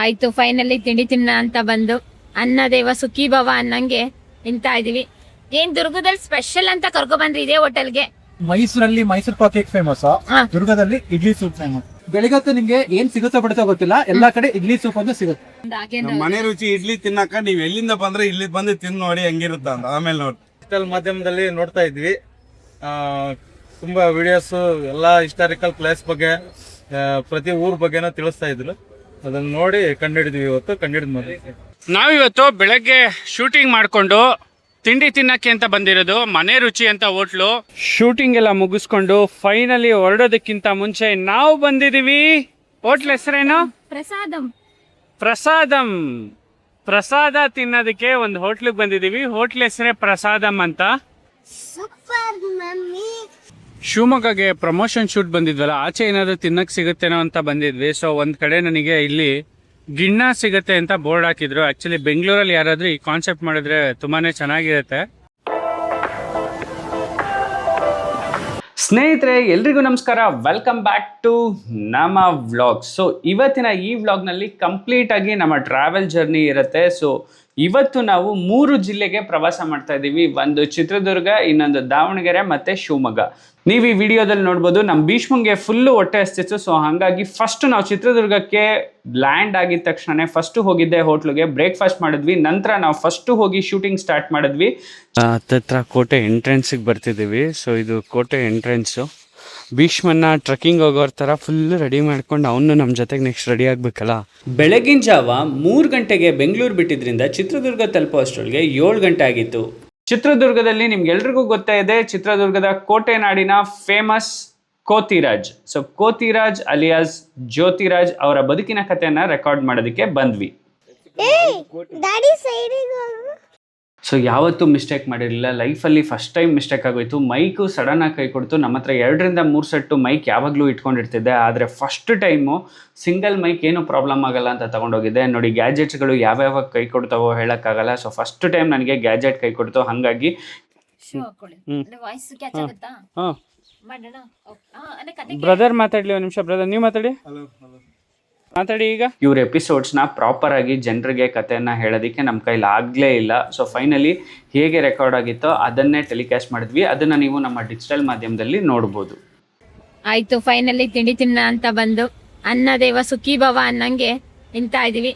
ಆಯ್ತು ಫೈನಲಿ ತಿಂಡಿ ತಿನ್ನ ಅಂತ ಬಂದು ಅನ್ನ ದೇವ ಸುಖಿ ಭವ ಅನ್ನಂಗೆ ತಿಂತಾ ಇದೀವಿ. ಏನ್ ದುರ್ಗದಲ್ಲಿ ಸ್ಪೆಷಲ್ ಅಂತ ಕರ್ಕೊ ಬಂದ್ರಿ ಇದೇ ಹೋಟೆಲ್ಗೆ? ಮೈಸೂರಲ್ಲಿ ಮೈಸೂರ್ ಪಾಕ್ ಕೇಕ್ ಫೇಮಸ್, ದುರ್ಗದಲ್ಲಿ ಇಡ್ಲಿ ಸೂಪ್ ಫೇಮಸ್. ಬೆಳಿಗ್ಗೆ ನಿಮ್ಗೆ ಏನ್ ಸಿಗುತ್ತೋ ಬಿಡುತ್ತೋ ಗೊತ್ತಿಲ್ಲ, ಎಲ್ಲಾ ಕಡೆ ಇಡ್ಲಿ ಸೂಪ್ ಅಂತ ಸಿಗುತ್ತೆ. ನಮ್ಮ ಮನೆ ರುಚಿ ಇಡ್ಲಿ ತಿನ್ನಕ ನೀವ್ ಎಲ್ಲಿಂದ ಬಂದ್ರೆ ಇಲ್ಲಿ ಬಂದು ತಿಂದು ನೋಡಿ ಹೆಂಗಿರುತ್ತ ಅಂತ. ಆಮೇಲೆ ನೋಡಿ ಡಿಜಿಟಲ್ ಮಾಧ್ಯಮದಲ್ಲಿ ನೋಡ್ತಾ ಇದ್ವಿ, ತುಂಬಾ ವಿಡಿಯೋಸ್ ಎಲ್ಲಾ ಹಿಸ್ಟಾರಿಕಲ್ ಪ್ಲೇಸ್ ಬಗ್ಗೆ ಪ್ರತಿ ಊರ್ ಬಗ್ಗೆನೂ ತಿಳಿಸ್ತಾ ಇದ್ರು. ಅದನ್ನ ನೋಡಿ ಕಂಡಿಡಿದ್ವಿ, ಇವತ್ತು ಕಂಡಿಡಿದ್ ನಾವಿವತ್ತು ಬೆಳಗ್ಗೆ ಶೂಟಿಂಗ್ ಮಾಡಿಕೊಂಡು ತಿಂಡಿ ತಿನ್ನಕ್ಕೆ ಅಂತ ಬಂದಿರೋದು ಮನೆ ರುಚಿ ಅಂತ ಹೋಟ್ಲು. ಶೂಟಿಂಗ್ ಎಲ್ಲ ಮುಗಿಸ್ಕೊಂಡು ಫೈನಲಿ ಹೊರಡೋದಕ್ಕಿಂತ ಮುಂಚೆ ನಾವು ಬಂದಿದೀವಿ. ಹೋಟ್ಲ್ ಹೆಸರೇನು? ಪ್ರಸಾದಂ. ಪ್ರಸಾದ ತಿನ್ನೋದಕ್ಕೆ ಒಂದು ಹೋಟ್ಲಿಗೆ ಬಂದಿದೀವಿ. ಹೋಟ್ಲ್ ಹೆಸರೇ ಪ್ರಸಾದಂ ಅಂತ. ಶಿವಮೊಗ್ಗಗೆ ಪ್ರಮೋಷನ್ ಶೂಟ್ ಬಂದಿದ್ವಲ್ಲ, ಆಚೆ ಏನಾದ್ರು ತಿನ್ನಕ್ ಸಿಗುತ್ತೇನೋ ಅಂತ ಬಂದಿದ್ವಿ. ಸೊ ಒಂದ್ ಕಡೆ ನನಗೆ ಇಲ್ಲಿ ಗಿಣ್ಣ ಸಿಗುತ್ತೆ ಅಂತ ಬೋರ್ಡ್ ಹಾಕಿದ್ರು. ಆಕ್ಚುಲಿ ಬೆಂಗಳೂರಲ್ಲಿ ಯಾರಾದ್ರೂ ಈ ಕಾನ್ಸೆಪ್ಟ್ ಮಾಡಿದ್ರೆ ತುಂಬಾನೇ ಚೆನ್ನಾಗಿರುತ್ತೆ. ಸ್ನೇಹಿತರೆ ಎಲ್ರಿಗೂ ನಮಸ್ಕಾರ, ವೆಲ್ಕಮ್ ಬ್ಯಾಕ್ ಟು ನಮ್ಮ ವ್ಲಾಗ್. ಸೊ ಇವತ್ತಿನ ಈ ವ್ಲಾಗ್ನಲ್ಲಿ ಕಂಪ್ಲೀಟ್ ಆಗಿ ನಮ್ಮ ಟ್ರಾವೆಲ್ ಜರ್ನಿ ಇರುತ್ತೆ. ಸೊ ಇವತ್ತು ನಾವು 3 ಜಿಲ್ಲೆಗೆ ಪ್ರವಾಸ ಮಾಡ್ತಾ ಇದ್ದೀವಿ. ಒಂದು ಚಿತ್ರದುರ್ಗ, ಇನ್ನೊಂದು ದಾವಣಗೆರೆ ಮತ್ತೆ ಶಿವಮೊಗ್ಗ. ನೀವು ಈ ವಿಡಿಯೋದಲ್ಲಿ ನೋಡ್ಬೋದು ನಮ್ಮ ಭೀಷ್ಮಂಗೆ ಫುಲ್ಲು ಹೊಟ್ಟೆ ಹಸ್ತಿತ್ತು. ಸೊ ಹಾಗಾಗಿ ಫಸ್ಟ್ ನಾವು ಚಿತ್ರದುರ್ಗಕ್ಕೆ ಲ್ಯಾಂಡ್ ಆಗಿದ ತಕ್ಷಣ ಫಸ್ಟ್ ಹೋಗಿದ್ದೆ ಹೋಟ್ಲಿಗೆ, ಬ್ರೇಕ್ಫಾಸ್ಟ್ ಮಾಡಿದ್ವಿ. ನಂತರ ನಾವು ಫಸ್ಟ್ ಹೋಗಿ ಶೂಟಿಂಗ್ ಸ್ಟಾರ್ಟ್ ಮಾಡಿದ್ವಿ. ಹತ್ತತ್ರ ಕೋಟೆ ಎಂಟ್ರೆನ್ಸಿಗೆ ಬರ್ತಿದ್ದೀವಿ. ಸೊ ಇದು ಕೋಟೆ ಎಂಟ್ರೆನ್ಸು. ಭೀಷ್ಮನ್ನ ಟ್ರೆಕ್ಕಿಂಗ್ ಹೋಗೋರ ಥರ ಫುಲ್ ರೆಡಿ ಮಾಡ್ಕೊಂಡು ಅವನು ನಮ್ಮ ಜೊತೆಗೆ ನೆಕ್ಸ್ಟ್ ರೆಡಿ ಆಗಬೇಕಲ್ಲ. ಬೆಳಗಿನ ಜಾವ 3 ಗಂಟೆಗೆ ಬೆಂಗಳೂರು ಬಿಟ್ಟಿದ್ರಿಂದ ಚಿತ್ರದುರ್ಗ ತಲುಪೋ ಅಷ್ಟರೊಳಗೆ 7 ಗಂಟೆ ಆಗಿತ್ತು. ಚಿತ್ರದುರ್ಗದಲ್ಲಿ ನಿಮ್ಗೆಲ್ರಿಗೂ ಗೊತ್ತೇ ಇದೆ, ಚಿತ್ರದುರ್ಗದ ಕೋಟೆ ನಾಡಿನ famous Kothiraj. So Kothiraj alias Jyothiraj ಅವರ ಬದುಕಿನ ಕಥೆಯನ್ನ ರೆಕಾರ್ಡ್ ಮಾಡೋದಕ್ಕೆ ಬಂದ್ವಿ. ಸೊ ಯಾವತ್ತೂ ಮಿಸ್ಟೇಕ್ ಮಾಡಿರಲಿಲ್ಲ ಲೈಫಲ್ಲಿ, ಫಸ್ಟ್ ಟೈಮ್ ಮಿಸ್ಟೇಕ್ ಆಗೋಯ್ತು. ಮೈಕು ಸಡನ್ನಾಗಿ ಕೈ ಕೊಡ್ತು. ನಮ್ಮ ಹತ್ರ 2ರಿಂದ 3 ಸೆಟ್ಟು ಮೈಕ್ ಯಾವಾಗಲೂ ಇಟ್ಕೊಂಡಿರ್ತಿದ್ದೆ, ಆದರೆ ಫಸ್ಟ್ ಟೈಮು ಸಿಂಗಲ್ ಮೈಕ್ ಏನು ಪ್ರಾಬ್ಲಮ್ ಆಗಲ್ಲ ಅಂತ ತೊಗೊಂಡೋಗಿದ್ದೆ. ನೋಡಿ ಗ್ಯಾಜೆಟ್ಸ್ಗಳು ಯಾವ್ಯಾವ ಕೈ ಕೊಡ್ತಾವೋ ಹೇಳೋಕ್ಕಾಗಲ್ಲ. ಸೊ ಫಸ್ಟ್ ಟೈಮ್ ನನಗೆ ಗ್ಯಾಜೆಟ್ ಕೈ ಕೊಡ್ತು. ಹಾಗಾಗಿ ಬ್ರದರ್ ಮಾತಾಡ್ಲಿ ಒಂದು ನಿಮಿಷ. ಬ್ರದರ್ ನೀವು ಮಾತಾಡಿ. ಈಗ ಇವ್ರ ಎಪಿಸೋಡ್ಸ್ನ ಪ್ರಾಪರ್ ಆಗಿ ಜನರಿಗೆ ಕಥೆಯನ್ನ ಹೇಳೋದಕ್ಕೆ ನಮ್ಮ ಕೈಲಿ ಆಗಲೇ ಇಲ್ಲ. ಸೊ ಫೈನಲಿ ಹೇಗೆ ರೆಕಾರ್ಡ್ ಆಗಿತ್ತೋ ಅದನ್ನೇ ಟೆಲಿಕಾಸ್ಟ್ ಮಾಡಿದ್ವಿ. ಅದನ್ನ ನೀವು ನಮ್ಮ ಡಿಜಿಟಲ್ ಮಾಧ್ಯಮದಲ್ಲಿ ನೋಡ್ಬೋದು. ಆಯ್ತು ಫೈನಲಿ ತಿಂಡಿ ತಿನ್ನ ಅಂತ ಬಂದು ಅನ್ನ ದೇವ ಸುಖಿ ಭವ ಅನ್ನಂಗೆ ತಿಂತಾ ಇದೀವಿ.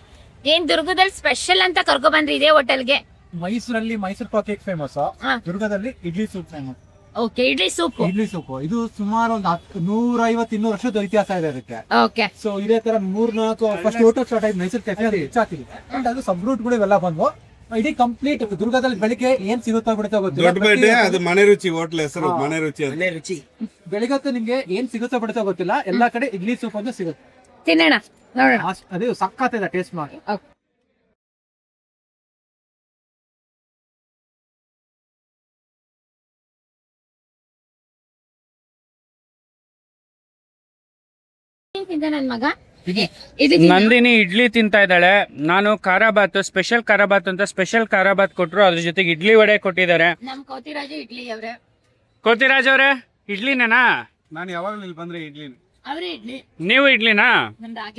ಏನ್ ದುರ್ಗದಲ್ಲಿ ಸ್ಪೆಷಲ್ ಅಂತ ಕರ್ಕೊ ಬಂದ್ರಿ ಇದೇ ಹೋಟೆಲ್ಗೆ? ಮೈಸೂರಲ್ಲಿ ಮೈಸೂರ್ ಪಾಕ್ ಕೇಕ್ ಫೇಮಸ್, ದುರ್ಗದಲ್ಲಿ idli soup famous. Okay, idli soup. ಇದು ಸುಮಾರು ಒಂದು 150-200 ವರ್ಷದ ಇತಿಹಾಸ ಇದೆ ಅದಕ್ಕೆ. ಓಕೆ. ಸೊ ಇದೇ ತರ 3-4 ಫಸ್ಟ್ ಹೋಟೆಲ್ ಸ್ಟಾರ್ಟ್ ಆಯ್ತು ಮೈಸೂರು ಕೆಫೆ, ಅದು ಹೆಚ್ಚಾಗ್ತಿದೆ. ಅಂಡ್ ಅದು ಸಬ್ ರೂಟ್ ಗಳು ಇವೆಲ್ಲ ಬಂದ್ವು. ಇಡೀ ಕಂಪ್ಲೀಟ್ ದುರ್ಗದಲ್ಲಿ ಬೆಳಿಗ್ಗೆ ಏನ್ ಸಿಗುತ್ತಾ ಬಿಡುತ್ತಾ ಗೊತ್ತಿಲ್ಲ. ಅದು ಮನೆ ರುಚಿ ಹೋಟ್ಲ್ ಹೆಸರು ಮನೆ ರುಚಿ. ಬೆಳಿಗ್ಗೆ ನಿಮ್ಗೆ ಏನ್ ಸಿಗುತ್ತಾ ಬಿಡುತ್ತಾ ಗೊತ್ತಿಲ್ಲ, ಎಲ್ಲಾ ಕಡೆ ಇಡ್ಲಿ ಸೂಪ್ ಅಂತ ಸಿಗುತ್ತೆ. ತಿನ್ನೋಣ ನೋಡೋಣ. ಅದು ಸಕ್ಕತ್ತಿದೆ, ಟೇಸ್ಟ್ ಮಾಡಿ. ನಂದಿನಿ ಇಡ್ಲಿ ತಿಂತಾ ಇದ್ದಾಳೆ. ನಾನು ಖಾರಾಬಾತ್, ಸ್ಪೆಷಲ್ ಖಾರಾಬಾತ್ ಅಂತ ಸ್ಪೆಷಲ್ ಖಾರಾಬಾತ್ ಕೊಟ್ರು. ಅದ್ರ ಜೊತೆಗೆ ಇಡ್ಲಿ ವಡೆ ಕೊಟ್ಟಿದ್ದಾರೆ. ಕೋತಿರಾಜ್ ಅವರೇ ಇಡ್ಲಿನೇನಾ? ನಾನು ಯಾವಾಗಲೂ ಇಲ್ಲಿ ಬಂದ್ರೆ ಇಡ್ಲಿ. ನೀವು ಇಡ್ಲಿನಾ?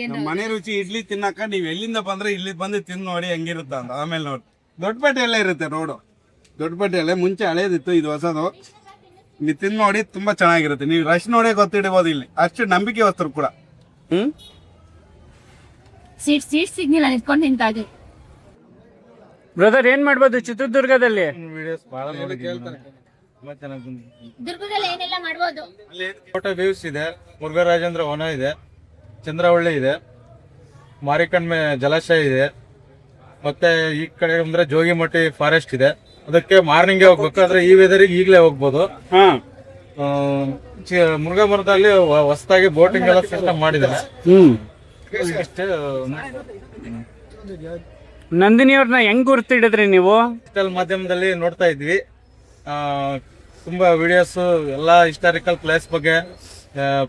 ನಮ್ಮ ಮನೆ ರುಚಿ ಇಡ್ಲಿ ತಿನ್ನಕ ನೀವ್ ಎಲ್ಲಿಂದ ಬಂದ್ರೆ ಇಲ್ಲಿ ಬಂದು ತಿಂದು ನೋಡಿ ಹೆಂಗಿರುತ್ತ ಅಂತ. ಆಮೇಲೆ ನೋಡಿ ದೊಡ್ಡಪೇಟೆಯಲ್ಲೇ ಇರುತ್ತೆ ರೋಡು. ದೊಡ್ಡಪೇಟೆಯಲ್ಲೇ ಮುಂಚೆ ಹಳೇದಿತ್ತು, ಇದು ಹೊಸದು. ನೀವು ತಿಂದು ನೋಡಿ ತುಂಬಾ ಚೆನ್ನಾಗಿರುತ್ತೆ. ನೀವು ರಶ್ ನೋಡೇ ಗೊತ್ತಿಡಬಹುದು. ಇಲ್ಲಿ ಅಷ್ಟು ನಂಬಿಕೆ ಹೊಸ್ತರು ಕೂಡ. ಸೀಟ್ ಸಿಗ್ನಿಲ್ಲ, ನಿಂತ್ಕೊಂಡು ತಿಂತಾ ಇದ್ದೀವಿ. ಬ್ರದರ್ ಏನ್ ಮಾಡ್ಬೋದು ಚಿತ್ರದುರ್ಗದಲ್ಲಿ? ದುರ್ಗದಲ್ಲಿ ಏನೆಲ್ಲ ಮಾಡ್ಬೋದು? ಫೋಟೋ ವ್ಯೂಸ್ ಇದೆ, ಮುರುಘರಾಜೇಂದ್ರ ವನ ಇದೆ, ಚಂದ್ರವಳ್ಳಿ ಇದೆ, ಮಾರಿಕಣ್ಮೆ ಜಲಾಶಯ ಇದೆ, ಮತ್ತೆ ಈ ಕಡೆ ಅಂದ್ರೆ ಜೋಗಿಮಟ್ಟಿ ಫಾರೆಸ್ಟ್ ಇದೆ. ಅದಕ್ಕೆ ಮಾರ್ನಿಂಗ್ ಹೋಗ್ಬೇಕು, ಆದ್ರೆ ಈ ವೆದರಿಗೆ ಈಗಲೇ ಹೋಗ್ಬೋದು. ಮುರುಘಾ ಮರದಲ್ಲಿ ಹೊಸದಾಗಿ ಬೋಟಿಂಗ್ ಎಲ್ಲ ಸಿಸ್ಟಮ್ ಮಾಡಿದ್ದಾರೆ. ನಂದಿನಿ ಅವ್ರನ್ನ ಹೆಂಗ್ ಗುರ್ತಿಡಿದ್ರಿ ನೀವು? ಡಿಜಿಟಲ್ ಮಾಧ್ಯಮದಲ್ಲಿ ನೋಡ್ತಾ ಇದ್ವಿ, ತುಂಬಾ ವಿಡಿಯೋಸ್ ಎಲ್ಲಾ ಹಿಸ್ಟಾರಿಕಲ್ ಪ್ಲೇಸ್ ಬಗ್ಗೆ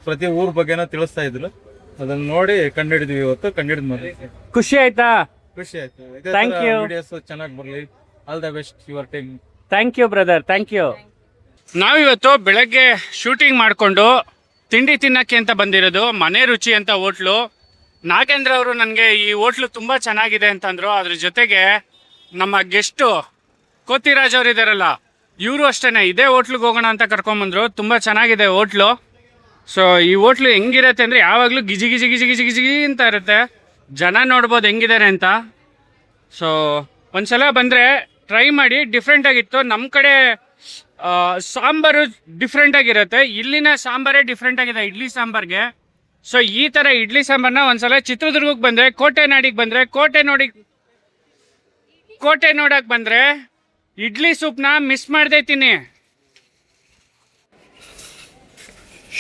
ಪ್ರತಿ ಊರ್ ಬಗ್ಗೆನೂ ತಿಳಿಸ್ತಾ ಇದ್ರು. ಅದನ್ನ ನೋಡಿ ಕಂಡಿಡಿದ್ವಿ, ಇವತ್ತು ಕಂಡಿಡಿದ್. ಖುಷಿ ಆಯ್ತಾ? ಖುಷಿ ಆಯ್ತು. Thank you. ವಿಡಿಯೋಸ್ ಚೆನ್ನಾಗಿ ಬರ್ಲಿ. All the best your team. Thank you brother, thank you. ನಾವಿವತ್ತು ಬೆಳಗ್ಗೆ ಶೂಟಿಂಗ್ ಮಾಡಿಕೊಂಡು ತಿಂಡಿ ತಿನ್ನಕ್ಕೆ ಅಂತ ಬಂದಿರೋದು ಮನೆ ರುಚಿ ಅಂತ ಹೋಟ್ಲು. ನಾಗೇಂದ್ರ ಅವರು ನನಗೆ ಈ ಹೋಟ್ಲು ತುಂಬ ಚೆನ್ನಾಗಿದೆ ಅಂತಂದರು. ಅದ್ರ ಜೊತೆಗೆ ನಮ್ಮ ಗೆಸ್ಟು ಕೋತಿರಾಜ್ ಅವರು ಇದ್ದಾರಲ್ಲ, ಇವರು ಅಷ್ಟೇ ಇದೇ ಹೋಟ್ಲಿಗೆ ಹೋಗೋಣ ಅಂತ ಕರ್ಕೊಂಬಂದರು. ತುಂಬ ಚೆನ್ನಾಗಿದೆ ಹೋಟ್ಲು. ಸೊ ಈ ಹೋಟ್ಲು ಹೆಂಗಿರತ್ತೆ ಅಂದರೆ ಯಾವಾಗಲೂ ಗಿಜಿ ಗಿಜಿ ಗಿಜಿ ಗಿಜಿ ಗಿಜಿ ಅಂತ ಇರುತ್ತೆ. ಜನ ನೋಡ್ಬೋದು ಹೆಂಗಿದ್ದಾರೆ ಅಂತ. ಸೊ ಒಂದ್ಸಲ ಬಂದರೆ ಟ್ರೈ ಮಾಡಿ. ಡಿಫ್ರೆಂಟಾಗಿತ್ತು. ನಮ್ಮ ಕಡೆ ಸಾಂಬಾರು ಡಿಫ್ರೆಂಟಾಗಿರುತ್ತೆ, ಇಲ್ಲಿನ ಸಾಂಬಾರೇ ಡಿಫ್ರೆಂಟಾಗಿದೆ ಇಡ್ಲಿ ಸಾಂಬಾರ್ಗೆ. ಸೊ ಈ ಥರ ಇಡ್ಲಿ ಸಾಂಬಾರನ್ನ ಒಂದ್ಸಲ ಚಿತ್ರದುರ್ಗಕ್ಕೆ ಬಂದರೆ, ಕೋಟೆ ನಾಡಿಗೆ ಬಂದರೆ, ಕೋಟೆ ನೋಡಕ್ಕೆ ಬಂದರೆ ಇಡ್ಲಿ ಸೂಪ್ನ ಮಿಸ್ ಮಾಡದೇ ತಿನ್ನಿ.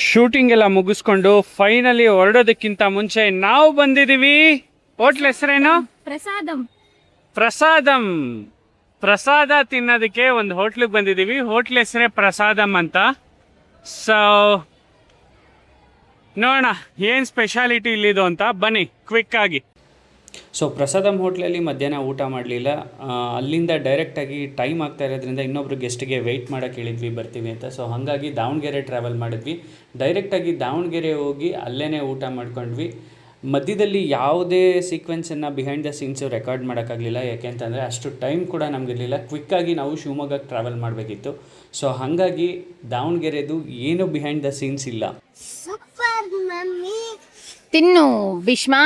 ಶೂಟಿಂಗ್ ಎಲ್ಲ ಮುಗಿಸ್ಕೊಂಡು ಫೈನಲಿ ಹೊರಡೋದಕ್ಕಿಂತ ಮುಂಚೆ ನಾವು ಬಂದಿದ್ದೀವಿ. ಹೋಟ್ಲ್ ಹೆಸರೇನು? ಪ್ರಸಾದ ತಿನ್ನೋದಕ್ಕೆ ಒಂದು ಹೋಟ್ಲಿಗೆ ಬಂದಿದ್ದೀವಿ. ಹೋಟ್ಲ್ ಹೆಸರೇ ಪ್ರಸಾದಂ ಅಂತ. ಸೊ ನೋಡೋಣ ಏನು ಸ್ಪೆಷಾಲಿಟಿ ಇಲ್ಲಿದು ಅಂತ. ಬನ್ನಿ ಕ್ವಿಕ್ ಆಗಿ. ಸೊ ಪ್ರಸಾದಂ ಹೋಟ್ಲಲ್ಲಿ ಮಧ್ಯಾಹ್ನ ಊಟ ಮಾಡಲಿಲ್ಲ. ಅಲ್ಲಿಂದ ಡೈರೆಕ್ಟಾಗಿ ಟೈಮ್ ಆಗ್ತಾ ಇರೋದ್ರಿಂದ ಇನ್ನೊಬ್ರು ಗೆಸ್ಟ್ಗೆ ವೆಯ್ಟ್ ಮಾಡೋಕ್ಕೆ ಹೇಳಿದ್ವಿ ಬರ್ತೀವಿ ಅಂತ. ಸೊ ಹಾಗಾಗಿ ದಾವಣಗೆರೆ ಟ್ರಾವೆಲ್ ಮಾಡಿದ್ವಿ. ಡೈರೆಕ್ಟಾಗಿ ದಾವಣಗೆರೆ ಹೋಗಿ ಅಲ್ಲೇ ಊಟ ಮಾಡ್ಕೊಂಡ್ವಿ. ಮಧ್ಯದಲ್ಲಿ ಯಾವುದೇ ಸೀಕ್ವೆನ್ಸನ್ನು ಬಿಹೈಂಡ್ ದ ಸೀನ್ಸು ರೆಕಾರ್ಡ್ ಮಾಡೋಕ್ಕಾಗಲಿಲ್ಲ. ಯಾಕೆಂತಂದರೆ ಅಷ್ಟು ಟೈಮ್ ಕೂಡ ನಮಗಿರಲಿಲ್ಲ. ಕ್ವಿಕ್ಕಾಗಿ ನಾವು ಶಿವಮೊಗ್ಗಕ್ಕೆ ಟ್ರಾವೆಲ್ ಮಾಡಬೇಕಿತ್ತು. ಸೊ ಹಾಗಾಗಿ ದಾವಣಗೆರೆದು ಏನು ಬಿಹೈಂಡ್ ದ ಸೀನ್ಸ್ ಇಲ್ಲ. ತಿನ್ನು ಭೀಷ್ಮಾ.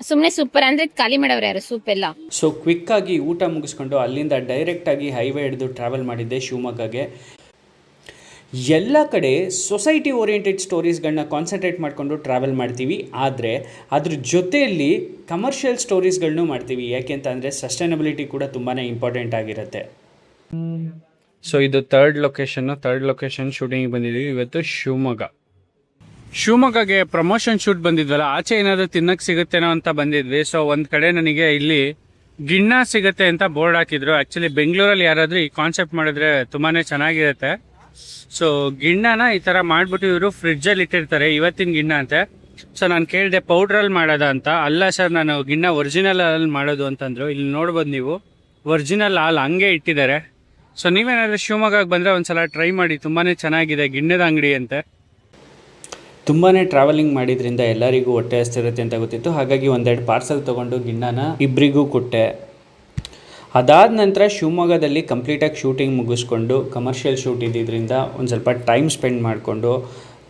ಸುಮ್ಮನೆ ಸೂಪರ್ ಅಂದ್ರೆ ಖಾಲಿ ಮಾಡವ್ರೆ ಯಾರು ಸೂಪ್ ಎಲ್ಲ. ಸೊ ಕ್ವಿಕ್ಕಾಗಿ ಊಟ ಮುಗಿಸ್ಕೊಂಡು ಅಲ್ಲಿಂದ ಡೈರೆಕ್ಟಾಗಿ ಹೈವೇ ಹಿಡಿದು ಟ್ರಾವೆಲ್ ಮಾಡಿದ್ದೆ ಶಿವಮೊಗ್ಗಗೆ. ಎಲ್ಲ ಕಡೆ ಸೊಸೈಟಿ ಓರಿಯೆಂಟೆಡ್ ಸ್ಟೋರೀಸ್ಗಳನ್ನ ಕಾನ್ಸಂಟ್ರೇಟ್ ಮಾಡಿಕೊಂಡು ಟ್ರಾವೆಲ್ ಮಾಡ್ತೀವಿ. ಆದರೆ ಅದ್ರ ಜೊತೆಯಲ್ಲಿ ಕಮರ್ಷಿಯಲ್ ಸ್ಟೋರೀಸ್ಗಳನ್ನೂ ಮಾಡ್ತೀವಿ. ಯಾಕೆಂತ ಅಂದರೆ ಸಸ್ಟೈನಬಿಲಿಟಿ ಕೂಡ ತುಂಬಾ ಇಂಪಾರ್ಟೆಂಟ್ ಆಗಿರುತ್ತೆ. ಸೊ ಇದು ಥರ್ಡ್ ಲೊಕೇಶನ್ ಶೂಟಿಂಗ್ ಬಂದಿದ್ದೀವಿ ಇವತ್ತು ಶಿವಮೊಗ್ಗಗೆ ಪ್ರಮೋಷನ್ ಶೂಟ್ ಬಂದಿದ್ವಲ್ಲ, ಆಚೆ ಏನಾದರೂ ತಿನ್ನಕ್ಕೆ ಸಿಗುತ್ತೇನೋ ಅಂತ ಬಂದಿದ್ವಿ. ಸೊ ಒಂದು ಕಡೆ ನನಗೆ ಇಲ್ಲಿ ಗಿಣ್ಣ ಸಿಗುತ್ತೆ ಅಂತ ಬೋರ್ಡ್ ಹಾಕಿದ್ರು. ಆ್ಯಕ್ಚುಲಿ ಬೆಂಗಳೂರಲ್ಲಿ ಯಾರಾದರೂ ಈ ಕಾನ್ಸೆಪ್ಟ್ ಮಾಡಿದ್ರೆ ತುಂಬಾ ಚೆನ್ನಾಗಿರುತ್ತೆ. ಸೊ ಗಿಣ್ಣನ ಈ ಥರ ಮಾಡಿಬಿಟ್ಟು ಇವರು ಫ್ರಿಡ್ಜಲ್ಲಿ ಇಟ್ಟಿರ್ತಾರೆ, ಇವತ್ತಿನ ಗಿಣ್ಣ ಅಂತೆ. ಸೊ ನಾನು ಕೇಳಿದೆ ಪೌಡ್ರಲ್ಲಿ ಮಾಡೋದ ಅಂತ. ಅಲ್ಲ ಸರ್, ನಾನು ಗಿಣ್ಣ ಒರಿಜಿನಲ್ ಅಲ್ಲಿ ಮಾಡೋದು ಅಂತಂದರು. ಇಲ್ಲಿ ನೋಡ್ಬೋದು ನೀವು, ಒರಿಜಿನಲ್ ಹಾಲು ಹಂಗೆ ಇಟ್ಟಿದ್ದಾರೆ. ಸೊ ನೀವೇನಾದರೂ ಶಿವಮೊಗ್ಗಕ್ಕೆ ಬಂದರೆ ಒಂದ್ಸಲ ಟ್ರೈ ಮಾಡಿ, ತುಂಬಾ ಚೆನ್ನಾಗಿದೆ. ಗಿಣ್ಣದ ಅಂಗಡಿ ಅಂತೆ. ತುಂಬಾ ಟ್ರಾವೆಲಿಂಗ್ ಮಾಡಿದ್ರಿಂದ ಎಲ್ಲರಿಗೂ ಹೊಟ್ಟೆ ಹಸ್ತಿರುತ್ತೆ ಅಂತ ಗೊತ್ತಿತ್ತು. ಹಾಗಾಗಿ ಒಂದೆರಡು ಪಾರ್ಸಲ್ ತೊಗೊಂಡು ಗಿಣ್ಣನ ಇಬ್ಬರಿಗೂ ಕೊಟ್ಟೆ. ಅದಾದ ನಂತರ ಶಿವಮೊಗ್ಗದಲ್ಲಿ ಕಂಪ್ಲೀಟಾಗಿ ಶೂಟಿಂಗ್ ಮುಗಿಸ್ಕೊಂಡು, ಕಮರ್ಷಿಯಲ್ ಶೂಟ್ ಇದ್ದಿದ್ದರಿಂದ ಒಂದು ಸ್ವಲ್ಪ ಟೈಮ್ ಸ್ಪೆಂಡ್ ಮಾಡಿಕೊಂಡು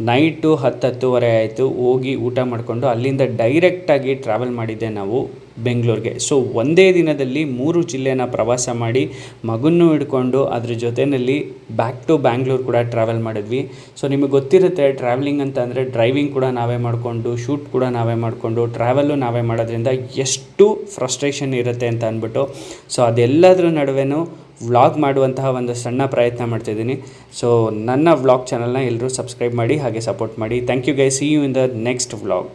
ನೈಟು 10-10:30 ಆಯಿತು. ಹೋಗಿ ಊಟ ಮಾಡಿಕೊಂಡು ಅಲ್ಲಿಂದ ಡೈರೆಕ್ಟಾಗಿ ಟ್ರಾವೆಲ್ ಮಾಡಿದ್ದೆ ನಾವು ಬೆಂಗಳೂರಿಗೆ. ಸೊ ಒಂದೇ ದಿನದಲ್ಲಿ 3 ಜಿಲ್ಲೆನ ಪ್ರವಾಸ ಮಾಡಿ ಮಗನ್ನೂ ಹಿಡ್ಕೊಂಡು ಅದ್ರ ಜೊತೆಯಲ್ಲಿ ಬ್ಯಾಕ್ ಟು ಬ್ಯಾಂಗ್ಳೂರು ಕೂಡ ಟ್ರಾವೆಲ್ ಮಾಡಿದ್ವಿ. ಸೊ ನಿಮಗೆ ಗೊತ್ತಿರುತ್ತೆ, ಟ್ರಾವೆಲಿಂಗ್ ಅಂತ ಅಂದರೆ ಡ್ರೈವಿಂಗ್ ಕೂಡ ನಾವೇ ಮಾಡಿಕೊಂಡು, ಶೂಟ್ ಕೂಡ ನಾವೇ ಮಾಡಿಕೊಂಡು, ಟ್ರಾವೆಲ್ಲು ನಾವೇ ಮಾಡೋದ್ರಿಂದ ಎಷ್ಟು ಫ್ರಸ್ಟ್ರೇಷನ್ ಇರುತ್ತೆ ಅಂತ ಅಂದ್ಬಿಟ್ಟು. ಸೊ ಅದೆಲ್ಲದರ ನಡುವೆನೂ ವ್ಲಾಗ್ ಮಾಡುವಂತಹ ಒಂದು ಸಣ್ಣ ಪ್ರಯತ್ನ ಮಾಡ್ತಿದ್ದೀನಿ. ಸೊ ನನ್ನ ವ್ಲಾಗ್ ಚಾನಲ್ನ ಎಲ್ಲರೂ ಸಬ್ಸ್ಕ್ರೈಬ್ ಮಾಡಿ, ಹಾಗೆ ಸಪೋರ್ಟ್ ಮಾಡಿ. Thank you guys. See you in the next vlog.